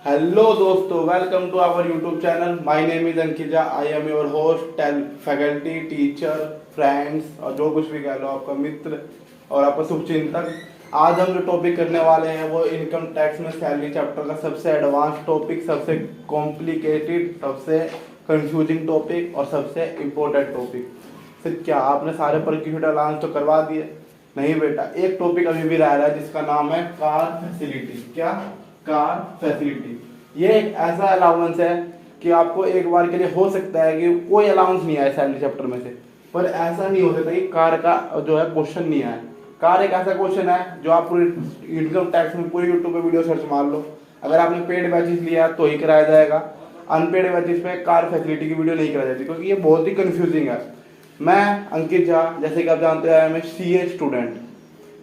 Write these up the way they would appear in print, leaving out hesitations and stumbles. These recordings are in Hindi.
हेलो दोस्तों, welcome to our YouTube channel. My name is Ankija. I am your host, faculty, teacher, friends और जो कुछ भी कह लो, आपका मित्र और आपका शुभचिंतक। आज हम जो टॉपिक करने वाले हैं वो इनकम टैक्स में सैलरी चैप्टर का सबसे एडवांस टॉपिक, सबसे कॉम्प्लिकेटेड, सबसे कंफ्यूजिंग टॉपिक और सबसे इम्पोर्टेंट टॉपिक। सिर्फ क्या आपने सारे परक्यूट अलाउंस तो करवा दिए? नहीं बेटा, एक टॉपिक अभी भी रह रहा है जिसका नाम है कार फैसिलिटी। क्या? Car facility. ये एक ऐसा अलाउंस है कि आपको एक बार के लिए हो सकता है कि कोई अलाउंस नहीं आए सैलरी चैप्टर में से, पर ऐसा नहीं हो सकता कि कार का जो है क्वेश्चन नहीं आए। कार एक ऐसा क्वेश्चन है जो आप पूरी इनकम टैक्स में पूरी यूट्यूब पे वीडियो सर्च मार लो, अगर आपने पेड बैचेस लिया तो ही कराया जाएगा। अनपेड बैचेस पे कार फैसिलिटी की वीडियो नहीं कराई जाती क्योंकि ये बहुत ही कंफ्यूजिंग है। मैं अंकित झा, जैसे कि आप जानते हैं, मैं सीए स्टूडेंट,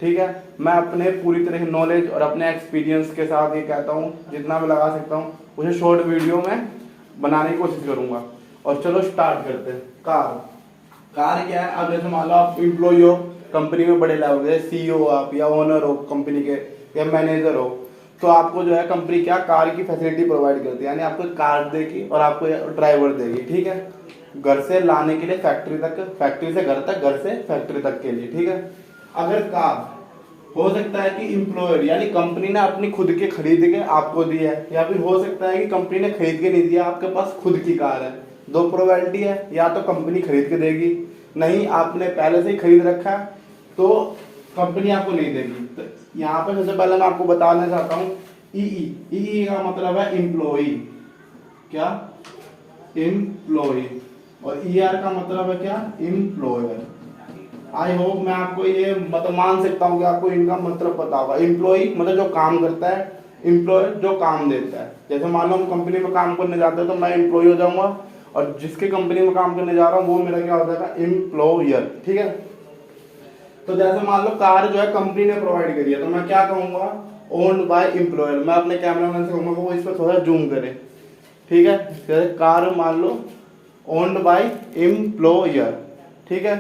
ठीक है। मैं अपने पूरी तरह नॉलेज और अपने एक्सपीरियंस के साथ ये कहता हूँ, जितना मैं लगा सकता हूँ उसे शॉर्ट वीडियो में बनाने की कोशिश करूंगा। और चलो स्टार्ट करते हैं। कार क्या है? अब जैसे मान लो आप एम्प्लॉय हो कंपनी में, बड़े लेवल के सीईओ हो आप, या ओनर हो कंपनी के, या मैनेजर हो, तो आपको जो है कंपनी क्या कार की फैसिलिटी प्रोवाइड करती है। यानी आपको कार देगी और आपको ड्राइवर देगी, ठीक है, घर से लाने के लिए फैक्ट्री तक, फैक्ट्री से घर तक, घर से फैक्ट्री तक के लिए, ठीक है। अगर कार हो सकता है कि एम्प्लॉयर यानी कंपनी ने अपनी खुद के खरीद के आपको दी है, या फिर हो सकता है कि कंपनी ने खरीद के नहीं दिया, आपके पास खुद की कार है। दो प्रोबेबिलिटी है, या तो कंपनी खरीद के देगी, नहीं आपने पहले से ही खरीद रखा है तो कंपनी आपको नहीं देगी। तो यहाँ पे सबसे पहले मैं आपको बताना चाहता हूँ ई का मतलब है एम्प्लॉई। क्या? एम्प्लॉई। और ईआर का मतलब है क्या? एम्प्लॉयर। आई होप मैं आपको ये मतलब मान सकता हूँ कि आपको इनका मतलब पता होगा। एम्प्लॉई मतलब जो काम करता है, एम्प्लॉयर जो काम देता है। जैसे मान लो हम कंपनी में काम करने जाते हैं तो मैं एम्प्लॉय हो जाऊंगा, और जिसके कंपनी में काम करने जा रहा हूँ वो मेरा क्या हो जाएगा? एम्प्लॉयर, ठीक है। तो जैसे मान लो कार जो है कंपनी ने प्रोवाइड करी है, तो मैं क्या कहूंगा? Owned by employer. मैं अपने कैमरामैन से कहूंगा वो इस पर थोड़ा जूम करे, ठीक है। जैसे कार मान लो ओन्ड बाय एम्प्लॉयर, ठीक है।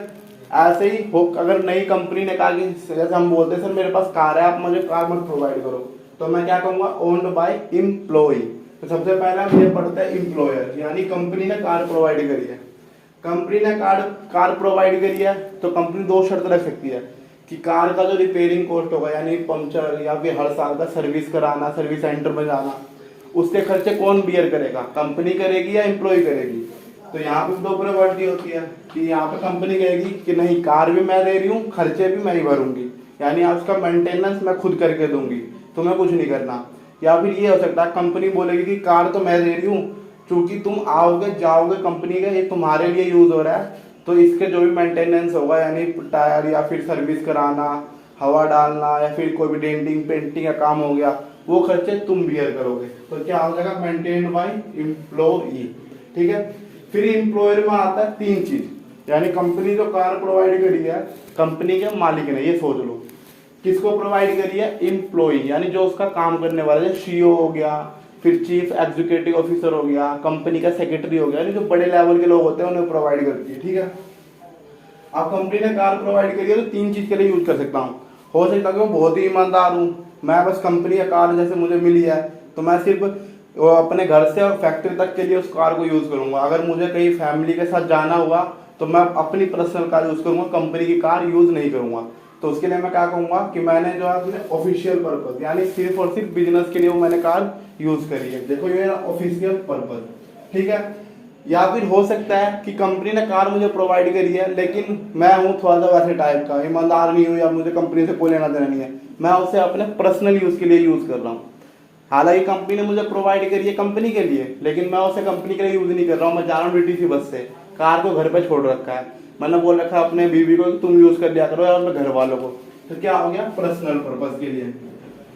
ऐसे ही हो, अगर नई कंपनी ने कहा कि जैसे हम बोलते हैं सर मेरे पास कार है, आप मुझे कार मत प्रोवाइड करो, तो मैं क्या कहूंगा? Owned by employ. तो सबसे पहले हम ये पढ़ते हैं एम्प्लॉयर, यानी कंपनी ने कार प्रोवाइड करी है। कंपनी ने कार प्रोवाइड करी है तो कंपनी दो शर्त रख सकती है कि कार का जो रिपेयरिंग कॉस्ट होगा, यानी पंचर या फिर हर साल का सर्विस कराना, सर्विस सेंटर में जाना, उसके खर्चे कौन बियर करेगा? कंपनी करेगी या एम्प्लॉय करेगी? तो यहाँ पे दो प्रोबेबिलिटी होती है कि यहाँ पे कंपनी कहेगी कि नहीं, कार भी मैं दे रही हूँ, खर्चे भी मैं ही भरूंगी, यानी उसका मेंटेनेंस मैं खुद करके दूंगी, तुम्हें कुछ नहीं करना। या फिर ये हो सकता है कंपनी बोलेगी कि कार तो मैं दे रही हूँ, चूंकि तुम आओगे जाओगे कंपनी का, ये तुम्हारे लिए यूज हो रहा है, तो इसके जो भी मेंटेनेंस होगा, यानी टायर या फिर सर्विस कराना, हवा डालना, या फिर कोई भी डेंटिंग पेंटिंग का काम हो गया, वो खर्चे तुम बियर करोगे। तो क्या हो जाएगा? मेंटेन्ड बाय एम्प्लॉई, ठीक है। फिर एम्प्लॉयर में आता है तीन चीज, यानी कंपनी जो कार प्रोवाइड करी है, कंपनी के मालिक ने, ये सोच लो किसको प्रोवाइड करी है? एम्प्लॉई, यानी जो उसका काम करने वाला है, सीईओ हो गया, फिर चीफ एग्जीक्यूटिव ऑफिसर हो गया, कंपनी का सेक्रेटरी हो गया, यानी जो बड़े लेवल के लोग होते हैं उन्हें प्रोवाइड करती है, ठीक है। अब कंपनी ने कार प्रोवाइड करी है तो तीन चीज के लिए यूज कर सकता हूँ। हो सकता है कि मैं बहुत ही ईमानदार हूँ, मैं बस कंपनी या कार जैसे मुझे मिली है तो मैं सिर्फ अपने घर से और फैक्ट्री तक के लिए उस कार को यूज करूंगा। अगर मुझे कहीं फैमिली के साथ जाना हुआ तो मैं अपनी पर्सनल कार यूज करूंगा, कंपनी की कार यूज नहीं करूंगा। तो उसके लिए मैं क्या कहूंगा कि मैंने जो है अपने ऑफिशियल पर्पज, यानी सिर्फ और सिर्फ बिजनेस के लिए वो मैंने कार यूज करी है। देखो ये ऑफिशियल पर्पज, ठीक है। या फिर हो सकता है कि कंपनी ने कार मुझे प्रोवाइड करी है, लेकिन मैं हूँ थोड़ा सा वैसे टाइप का, ईमानदार नहीं हूँ, या मुझे कंपनी से कोई लेना देना नहीं है, मैं उसे अपने पर्सनल यूज के लिए यूज कर रहा हूँ। हालांकि कंपनी ने मुझे प्रोवाइड करी है कंपनी के लिए, लेकिन मैं उसे कंपनी के लिए यूज नहीं कर रहा हूँ। मैं जा रहा हूँ डीटीसी बस से, कार को घर पे छोड़ रखा है, मैंने बोल रखा है अपने बीवी को कि तुम यूज कर लिया करो, या अपने घर वालों को। तो क्या हो गया? पर्सनल पर्पज के लिए।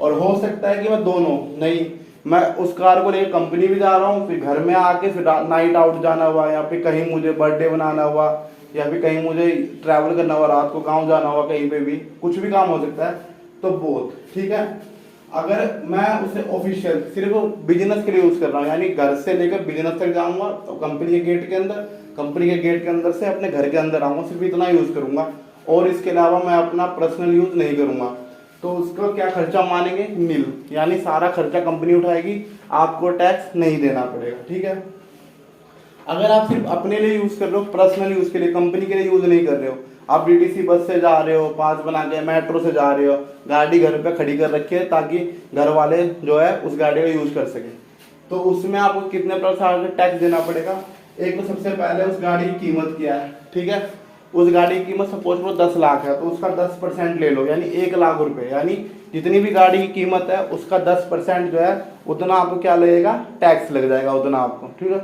और हो सकता है कि मैं दोनों नहीं, मैं उस कार को लेकर कंपनी भी जा रहा हूँ, फिर घर में आके फिर नाइट आउट जाना हुआ, या फिर कहीं मुझे बर्थडे बनाना हुआ, या फिर कहीं मुझे ट्रैवल करना हुआ, रात को गाँव जाना हुआ, कहीं पे भी कुछ भी काम हो सकता है, तो बोथ, ठीक है। अगर मैं उसे ऑफिशियल सिर्फ बिजनेस के लिए यूज कर रहा हूँ, यानी घर से लेकर बिजनेस तक जाऊंगा तो कंपनी के गेट के अंदर, कंपनी के गेट के अंदर से अपने घर के अंदर आऊंगा, सिर्फ इतना यूज करूंगा, और इसके अलावा मैं अपना पर्सनल यूज नहीं करूंगा। तो उसका क्या खर्चा मानेंगे, नील, यानी सारा खर्चा कंपनी उठाएगी, आपको टैक्स नहीं देना पड़ेगा। ठीक है। अगर आप सिर्फ अपने लिए यूज कर रहे हो, पर्सनल यूज के लिए, कंपनी के लिए यूज नहीं कर रहे हो, आप डीटीसी बस से जा रहे हो, पास बना के मेट्रो से जा रहे हो, गाड़ी घर पे खड़ी कर रखी है ताकि घर वाले जो है उस गाड़ी का यूज कर सके, तो उसमें आपको कितने % टैक्स देना पड़ेगा। एक तो सबसे पहले उस गाड़ी की कीमत क्या है। ठीक है। उस गाड़ी की कीमत सपोज करो 10 लाख है, तो उसका 10% ले लो, यानी 1 लाख रुपए, यानी जितनी भी गाड़ी की कीमत है उसका 10% जो है उतना आपको क्या लगेगा, टैक्स लग जाएगा उतना आपको। ठीक है।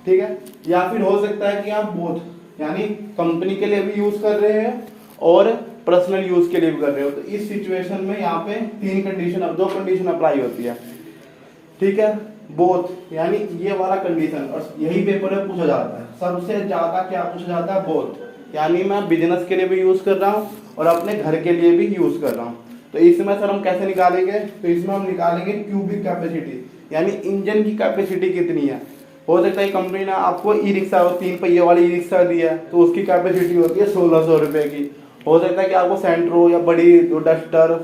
ठीक है। या फिर हो सकता है कि आप बोथ, यानी कंपनी के लिए भी यूज कर रहे हैं और पर्सनल यूज के लिए भी कर रहे हो, तो इस सिचुएशन में यहाँ पे 3 कंडीशन, 2 कंडीशन अप्लाई होती है। ठीक है। बोथ, यानी ये वाला कंडीशन, और यही पेपर में पूछा जाता है सबसे ज्यादा, क्या पूछा जाता है, बोथ, यानी मैं बिजनेस के लिए भी यूज कर रहा हूँ और अपने घर के लिए भी यूज कर रहा हूँ। तो इसमें सर हम कैसे निकालेंगे, तो इसमें हम निकालेंगे क्यूबिक कैपेसिटी, यानी इंजन की कैपेसिटी कितनी है। हो सकता है कंपनी ने आपको ई रिक्शा, 3 पहिए वाली ई रिक्शा दी है, तो उसकी कैपेसिटी होती है 1600 रुपये की। हो सकता है कि आपको सेंट्रो या बड़ी डस्टर,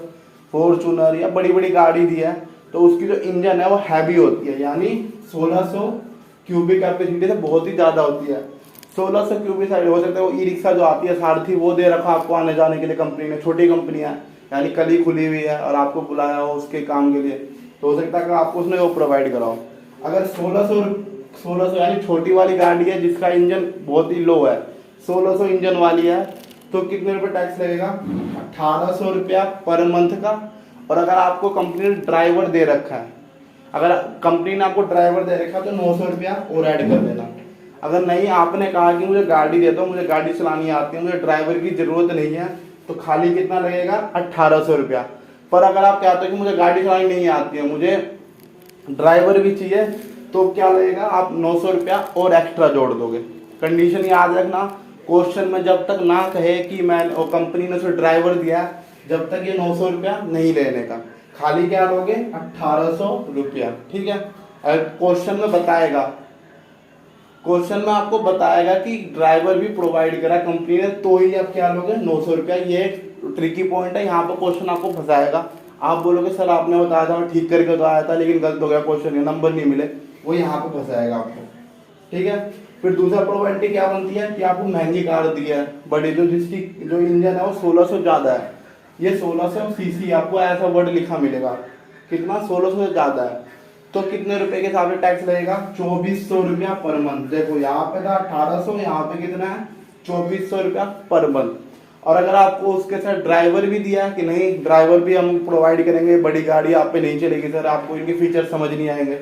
फॉर्चूनर या बड़ी बड़ी गाड़ी दी है, तो उसकी जो इंजन है वो हैवी होती है, यानी 1600 क्यूबिक कैपेसिटी से बहुत ही ज़्यादा होती है। 1600 क्यूबिक साइड, हो सकता है वो ई रिक्शा जो आती है सारथी, वो दे रखा आपको आने जाने के लिए कंपनी ने, छोटी कंपनी है, यानी कल ही खुली हुई है और आपको बुलाया हो उसके काम के लिए, तो हो सकता है कि आपको उसने वो प्रोवाइड कराओ। अगर 1600 यानी छोटी वाली गाड़ी है जिसका इंजन बहुत ही लो है, 1600 इंजन वाली है, तो कितने रुपए टैक्स लगेगा, 1800 रुपया पर मंथ का। और अगर आपको कंपनी ने ड्राइवर दे रखा है, अगर कंपनी ने आपको ड्राइवर दे रखा है तो 900 रुपया और ऐड कर देना। अगर नहीं, आपने कहा कि मुझे गाड़ी दे दो, मुझे गाड़ी चलानी आती है, मुझे ड्राइवर की जरूरत नहीं है, तो खाली कितना लगेगा, 1800 रुपया। पर अगर आप कहते हो कि मुझे गाड़ी चलानी नहीं आती है, मुझे ड्राइवर भी चाहिए, तो क्या लगेगा, आप 900 रुपया और एक्स्ट्रा जोड़ दोगे। कंडीशन याद रखना, क्वेश्चन में जब तक ना कहे कि मैं कंपनी ने उसे ड्राइवर दिया, जब तक ये 900 रुपया नहीं लेने का, खाली क्या लोगे, 1800 रुपया। ठीक है। क्वेश्चन में बताएगा, क्वेश्चन में आपको बताएगा कि ड्राइवर भी प्रोवाइड करा कंपनी ने, तो ही आप क्या लोगे, 900 रुपया। ये ट्रिकी पॉइंट है, यहाँ पर क्वेश्चन आपको फंसाएगा। आप बोलोगे सर आपने बताया था, मैं ठीक करके तो आया था, लेकिन गलत हो गया क्वेश्चन, नंबर नहीं मिले, वो यहाँ पे फंसाएगा आपको। ठीक है। फिर दूसरा प्रोबेबिलिटी क्या बनती है कि आपको महंगी कार दी है, बड़ी, जो जिसकी जो इंजन है वो 1600 ज्यादा है, ये 1600 सीसी, आपको ऐसा वर्ड लिखा मिलेगा, कितना, 1600 से ज्यादा है, तो कितने रुपए के हिसाब से टैक्स लगेगा, 2400 रुपया पर मंथ। देखो यहाँ पे था 1800, यहाँ पे कितना है, 2400 रुपया पर मंथ। और अगर आपको उसके साथ ड्राइवर भी दिया कि नहीं, ड्राइवर भी हम प्रोवाइड करेंगे, बड़ी गाड़ी आप पे नहीं चलेगी सर, आपको इनके फीचर समझ नहीं आएंगे,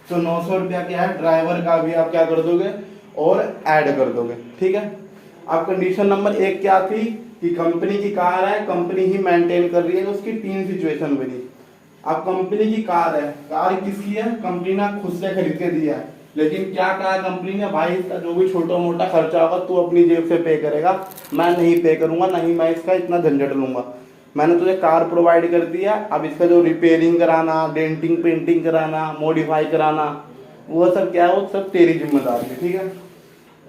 तो 900 रुपया क्या है, ड्राइवर का भी आप क्या कर दोगे और ऐड कर दोगे। ठीक है। अब कंडीशन नंबर 1 क्या थी कि कंपनी की कार है, कंपनी ही मेंटेन कर रही है, उसकी 3 सिचुएशन बनी। अब कंपनी की कार है, कार किसकी है, कंपनी ने खुद से खरीद के दिया है, लेकिन क्या कहा कंपनी ने, भाई इसका जो भी छोटा मोटा खर्चा होगा तू अपनी जेब से पे करेगा, मैं नहीं पे करूंगा, नहीं मैं इसका इतना झंझट लूंगा, मैंने तुझे कार प्रोवाइड कर दिया, अब इसका जो रिपेयरिंग कराना, डेंटिंग पेंटिंग कराना, मॉडिफाई कराना, वो सब क्या है, वो सब तेरी जिम्मेदारी है। ठीक है।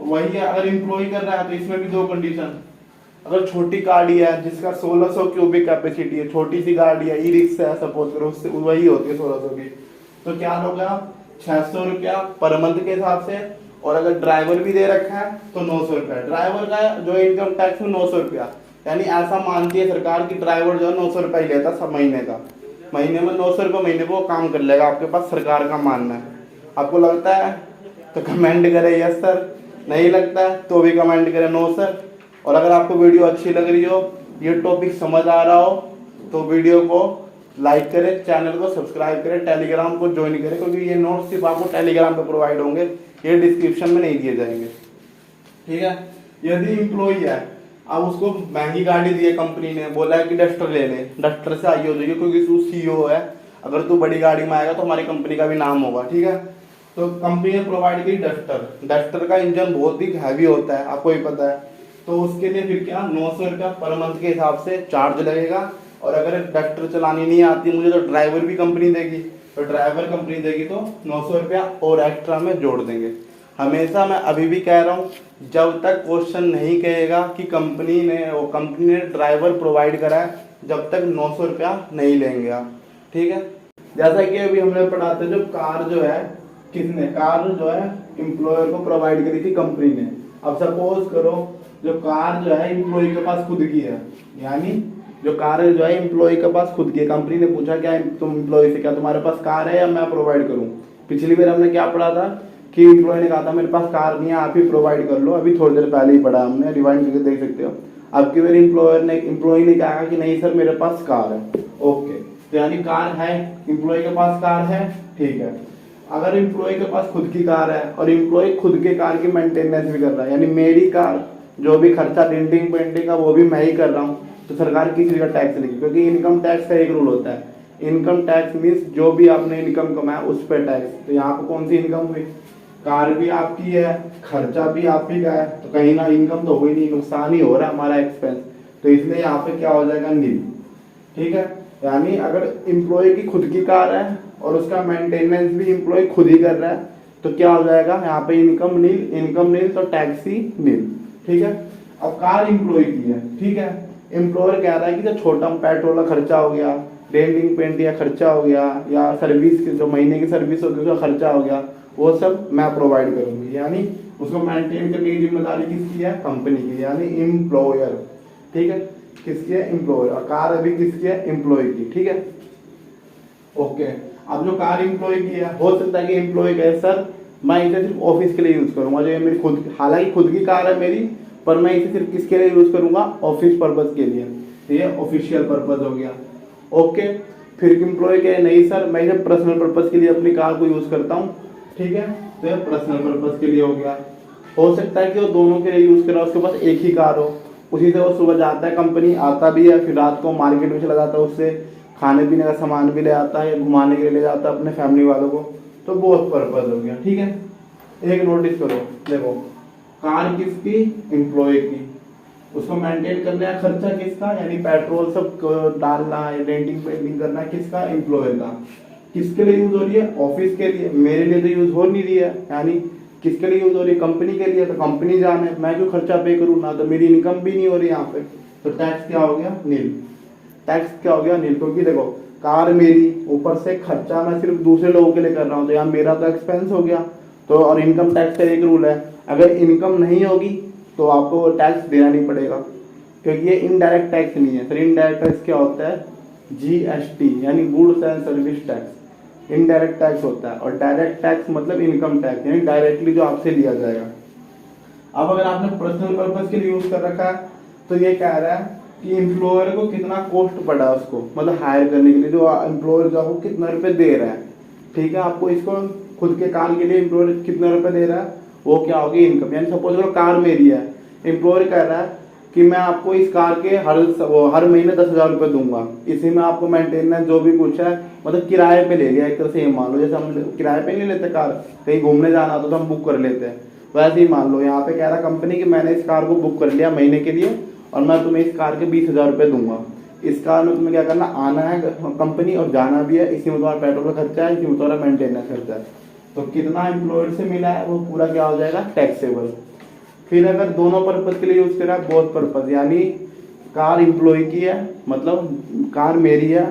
वही है, अगर एम्प्लॉय कर रहा है तो इसमें भी 2 कंडीशन, अगर छोटी गाड़ी है जिसका 1600 क्यूबिक कैपेसिटी है, छोटी सी गाड़ी है, ई रिक्शा है सपोज करो, उससे वही होती है 1600 की, तो क्या लोगे आप, 600 रुपया पर मंथ के हिसाब से। और अगर ड्राइवर भी दे रखा है तो 900 रुपया, ड्राइवर का जो इनकम टैक्स में 900 रुपया, यानी ऐसा मानती है सरकार की ड्राइवर जो है 900 रुपया ही लेता सब महीने का, महीने में 900 रुपया महीने को काम कर लेगा आपके पास, सरकार का मानना है। आपको लगता है तो कमेंट करें यस सर, नहीं लगता है तो भी कमेंट करें नो सर। और अगर आपको वीडियो अच्छी लग रही हो, ये टॉपिक समझ आ रहा हो, तो वीडियो को लाइक करें, चैनल को सब्सक्राइब करें, टेलीग्राम को ज्वाइन करें, क्योंकि ये नोट्स सिर्फ आपको टेलीग्राम पे प्रोवाइड होंगे, ये डिस्क्रिप्शन में नहीं दिए जाएंगे। ठीक है। यदि एम्प्लॉय है, अब उसको महंगी गाड़ी दी है कंपनी ने, बोला है कि डस्टर ले ले, डस्टर से आई हो जाएगी क्योंकि तू सीईओ है, अगर तू बड़ी गाड़ी में आएगा तो हमारी कंपनी का भी नाम होगा। ठीक है। तो कंपनी ने प्रोवाइड की डस्टर, डस्टर का इंजन बहुत ही हैवी होता है, आपको ही पता है, तो उसके लिए फिर क्या 900 रुपया पर मंथ के हिसाब से चार्ज लगेगा। और अगर डस्टर चलानी नहीं आती मुझे तो ड्राइवर भी कंपनी देगी, तो ड्राइवर कंपनी देगी तो 900 रुपया और एक्स्ट्रा में जोड़ देंगे। हमेशा मैं अभी भी कह रहा हूँ, जब तक क्वेश्चन नहीं कहेगा कि कंपनी ने ड्राइवर प्रोवाइड करा है, जब तक 900 रुपया नहीं लेंगे आप, ठीक है। जैसा कि अभी हमने पढ़ा था, जो कार जो है किसने, कार जो है एम्प्लॉयर को प्रोवाइड करी थी कंपनी ने। अब सपोज करो जो कार जो है एम्प्लॉय के पास खुद की है, यानी जो कार जो है एम्प्लॉय के पास खुद की है, कंपनी ने पूछा क्या तुम एम्प्लॉय से, क्या तुम्हारे पास कार है या मैं प्रोवाइड करूं। पिछली बार हमने क्या पढ़ा था कि एम्प्लॉय ने कहा था मेरे पास कार नहीं है, आप ही प्रोवाइड कर लो। अभी थोड़ी देर पहले ही पढ़ा हमने, रिवाइंड करके देख सकते हो। अब की बार एम्प्लॉय ने कहा कि नहीं सर मेरे पास कार है, ओके, तो यानी कार है, एम्प्लॉय के पास कार है, ठीक है। अगर एम्प्लॉय के पास खुद की कार है और एम्प्लॉय खुद के कार की मेंटेनेंस भी कर रहा है, यानी मेरी कार जो भी खर्चा डेंटिंग पेंटिंग का वो भी मैं ही कर रहा हूँ, तो सरकार किस चीज का टैक्स लेगी, क्योंकि इनकम टैक्स का एक रूल होता है, इनकम टैक्स मीन्स जो भी आपने इनकम कमाया उस पर टैक्स। तो यहाँ पर कौन सी इनकम हुई, कार भी आपकी है, खर्चा भी आप ही का है, तो कहीं ना इनकम तो हुई नहीं, नुकसान ही हो रहा है हमारा एक्सपेंस, तो इसलिए यहाँ पे क्या हो जाएगा, नील, ठीक है। यानी अगर एम्प्लॉय की खुद की कार है और उसका मेंटेनेंस भी एम्प्लॉय खुद ही कर रहा है, तो क्या हो जाएगा यहाँ पे इनकम नील तो टैक्स ही नील, ठीक है। अब कार एम्प्लॉय की है, ठीक है, एम्प्लॉयर कह रहा है कि जो छोटा पेट्रोल का खर्चा हो गया, डेंटिंग पेंट का खर्चा हो गया, या सर्विस की जो महीने की सर्विस होगी उसका खर्चा हो गया, वो सब मैं प्रोवाइड करूंगी। यानी उसको मेंटेन करने की जिम्मेदारी किसकी है, कंपनी की, यानी एम्प्लॉयर, ठीक है, किसकी है, एम्प्लॉयर। और कार अभी किसकी है, एम्प्लॉय की, ठीक है, ओके। अब जो कार एम्प्लॉय की है, हो सकता है कि एम्प्लॉय कहे सर मैं इसे सिर्फ ऑफिस के लिए यूज करूंगा, जो ये मेरी खुद, हालांकि खुद की कार है मेरी, पर मैं इसे सिर्फ किसके लिए यूज करूंगा, ऑफिस पर्पज के लिए, ये ऑफिशियल पर्पज हो गया, ओके। फिर एम्प्लॉय कहे नहीं सर मैं इसे पर्सनल पर्पज के लिए अपनी कार को यूज करता हूँ, ठीक है, तो ये पर्सनल पर्पज के लिए हो गया। हो सकता है कि वो दोनों के लिए यूज कर रहा है, उसके पास एक ही कार हो, उसी से वो सुबह जाता है कंपनी, आता भी है, फिर रात को मार्केट में चला जाता है, उससे खाने पीने का सामान भी ले आता है, या घुमाने के लिए ले जाता है अपने फैमिली वालों को, तो बहुत पर्पज हो गया, ठीक है। एक नोटिस करो, देखो कार किसकी, एम्प्लॉय की, उसको मेंटेन करने का खर्चा किसका, यानी पेट्रोल सब डालना है, डेंटिंग पेंटिंग करना किसका, एम्प्लॉय का। किसके लिए यूज हो रही है, ऑफिस के लिए, मेरे लिए तो यूज हो नहीं रही है, यानी किसके लिए यूज हो रही है, कंपनी के लिए, तो कंपनी जाने, मैं क्यों खर्चा पे करूँ ना, तो मेरी इनकम भी नहीं हो रही यहाँ पे, तो टैक्स क्या हो गया, नील, टैक्स क्या हो गया, नील, क्योंकि देखो कार मेरी, ऊपर से खर्चा मैं सिर्फ दूसरे लोगों के लिए कर रहा हूँ, तो यहाँ मेरा तो एक्सपेंस हो गया। तो और इनकम टैक्स का एक रूल है, अगर इनकम नहीं होगी तो आपको टैक्स देना नहीं पड़ेगा, क्योंकि ये इनडायरेक्ट टैक्स नहीं है। फिर इनडायरेक्ट टैक्स क्या होता है, जीएसटी, यानी goods and service tax, indirect tax होता है। और डायरेक्ट टैक्स मतलब इनकम टैक्स, यानी डायरेक्टली जो आपसे लिया जाएगा। अब अगर आपने पर्सनल पर्पज के लिए यूज कर रखा है, तो ये कह रहा है कि एम्प्लॉयर को कितना कॉस्ट पड़ा उसको, मतलब हायर करने के लिए, जो एम्प्लॉयर जो आपको कितना रुपए दे रहा है, ठीक है, आपको इसको खुद के काम के लिए एम्प्लॉयर कितना रुपए दे रहा है, वो क्या होगी, इनकम। यानी सपोज करो कार मेरी है, एम्प्लॉयर कह रहा है कि मैं आपको इस कार के हर महीने 10,000 रुपये दूंगा, इसी में आपको मेंटेनेंस जो भी कुछ है, मतलब किराए पे ले लिया एक तरह से, ये मान लो जैसे हम किराए पे नहीं लेते कार, कहीं घूमने जाना होता तो हम बुक कर लेते हैं, वैसे ही मान लो यहाँ पे कह रहा कंपनी कि मैंने इस कार को बुक कर लिया महीने के लिए, और मैं तुम्हें इस कार के 20,000 रुपये दूंगा। इस कार में तुम्हें क्या करना, आना है कंपनी और जाना भी है, इसी में तुम्हारा पेट्रोल का खर्चा है, इसी में तुम्हारा मेंटेनेंस खर्चा है, तो कितना एम्प्लॉयर से मिला है वो पूरा क्या हो जाएगा, टैक्सेबल। फिर अगर दोनों पर्पज के लिए यूज करा, बोथ पर्पज, यानी कार एम्प्लॉय की है, मतलब कार मेरी है,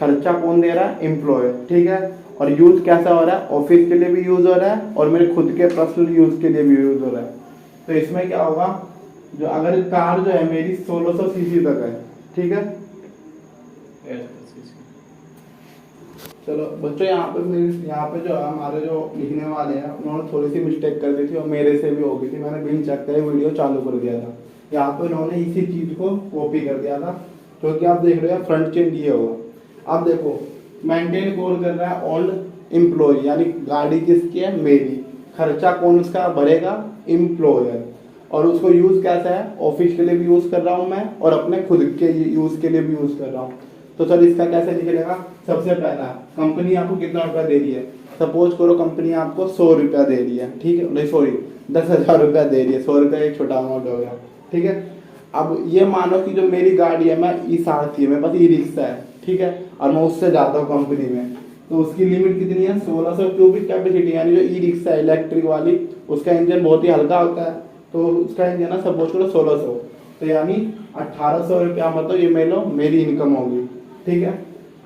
खर्चा कौन दे रहा है, एम्प्लॉयर, ठीक है, और यूज कैसा हो रहा है, ऑफिस के लिए भी यूज हो रहा है और मेरे खुद के पर्सनल यूज के लिए भी यूज हो रहा है। तो इसमें क्या होगा, जो अगर कार जो है मेरी 1600 सीसी तक है, ठीक है, चलो बच्चों यहाँ पे जो हमारे जो लिखने वाले हैं उन्होंने थोड़ी सी मिस्टेक कर दी थी और मेरे से भी हो गई थी, मैंने बिन चेक करे वीडियो चालू कर दिया था, यहाँ पे उन्होंने इसी चीज को कॉपी कर दिया था, क्योंकि आप देख रहे हो फ्रंट चेन दिए होगा। अब देखो मेंटेन कौन कर रहा है, ओल्ड एम्प्लॉय, यानी गाड़ी किसकी है, मेरी, खर्चा कौन उसका भरेगा, एम्प्लॉयर, और उसको यूज कैसा है, ऑफिस के लिए भी यूज कर रहा हूँ मैं और अपने खुद के यूज के लिए भी यूज कर रहा हूँ। तो सर इसका कैसे निकलेगा, सबसे पहला कंपनी आपको कितना रुपया दे रही है, सपोज करो कंपनी आपको 100 रुपया दे रही है, ठीक है, नहीं सॉरी 10,000 रुपया दे रही है, 100 रुपया एक छोटा अमाउंट हो गया, ठीक है। अब ये मानो कि जो मेरी गाड़ी है, मैं ई सारथी है, मेरे पास ई रिक्शा है, ठीक है, और मैं उससे जाता हूँ कंपनी में, तो उसकी लिमिट कितनी है, 1600 क्यूबिक कैपेसिटी, यानी जो ई रिक्शा है इलेक्ट्रिक वाली, उसका इंजन बहुत ही हल्का होता है, तो उसका इंजन है सपोज करो 1600, तो यानी 1800 रुपया मतलब ये मैं लो मेरी इनकम होगी, ठीक है।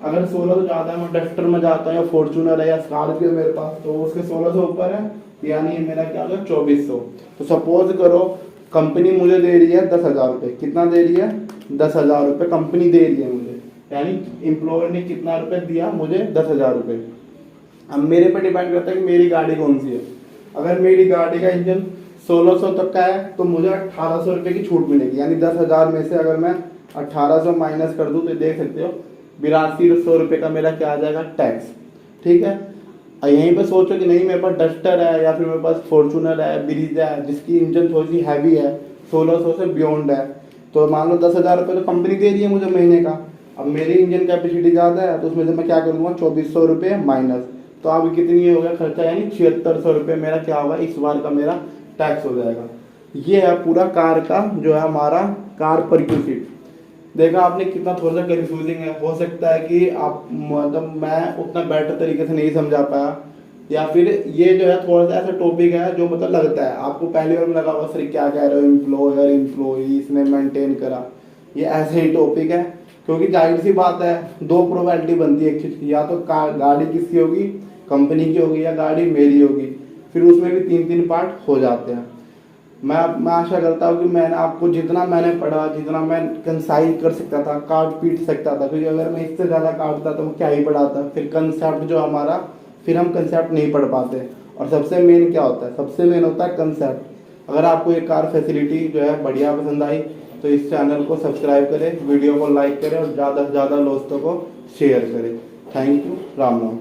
अगर 1600 ज़्यादा है, मैं डस्टर में जाता हूँ या फॉर्चूनर है या स्कॉर्पियो मेरे पास, तो उसके 1600 ऊपर है, यानी ये मेरा क्या होगा 2400। तो सपोज करो कंपनी मुझे दे रही है 10,000 रुपये, कितना दे रही है 10,000 रुपये कंपनी दे रही है मुझे, यानी एम्प्लॉयर ने कितना रुपये दिया मुझे 10,000 रुपये। अब मेरे पे डिपेंड करता है कि मेरी गाड़ी कौन सी है। अगर मेरी गाड़ी का इंजन 1600 तक का है तो मुझे 1800 रुपये की छूट मिलेगी, यानी 10,000 में से अगर मैं 1800 माइनस कर दूँ तो देख सकते हो 8200 रुपये का मेरा क्या आ जाएगा टैक्स, ठीक है। यहीं पे सोचो कि नहीं मेरे पास डस्टर है या फिर मेरे पास फॉर्चूनर है, ब्रीजा है जिसकी इंजन थोड़ी सी हैवी है, 1600 से बियॉन्ड है, तो मान लो 10,000 रुपये तो कंपनी दे रही है मुझे महीने का। अब मेरी इंजन कैपेसिटी ज़्यादा है तो उसमें से मैं क्या करूँगा 2400 रुपये माइनस, तो अब कितनी हो गया खर्चा, यानी 7600 रुपये मेरा क्या होगा इस बार का मेरा टैक्स हो जाएगा। ये है पूरा कार का जो है हमारा कार परक्यूसिट। देखा आपने कितना थोड़ा सा कंफ्यूजिंग है, हो सकता है कि आप मतलब मैं उतना बेटर तरीके से नहीं समझा पाया, या फिर ये जो है थोड़ा सा ऐसा टॉपिक है जो मतलब लगता है आपको पहली बार में लगा हुआ सर क्या कह रहे हो एम्प्लॉयर एम्प्लॉई इसने मेंटेन करा, ये ऐसे ही टॉपिक है। क्योंकि जाहिर सी बात है दो प्रोबेबिलिटी बनती है एक चीज़ की, या तो गाड़ी किसकी होगी कंपनी की होगी या गाड़ी मेरी होगी, फिर उसमें भी 3-3 पार्ट हो जाते हैं। मैं आशा करता हूँ कि मैंने आपको जितना मैंने पढ़ा जितना मैं कंसाइज कर सकता था काट पीट सकता था, क्योंकि अगर मैं इससे ज़्यादा काटता तो क्या ही पढ़ाता, फिर कंसेप्ट जो हमारा फिर हम कंसेप्ट नहीं पढ़ पाते। और सबसे मेन क्या होता है, सबसे मेन होता है कंसेप्ट। अगर आपको ये कार फैसिलिटी जो है बढ़िया पसंद आई तो इस चैनल को सब्सक्राइब करें, वीडियो को लाइक करें और ज़्यादा से ज़्यादा दोस्तों को शेयर करें। Thank you, Ram Ram.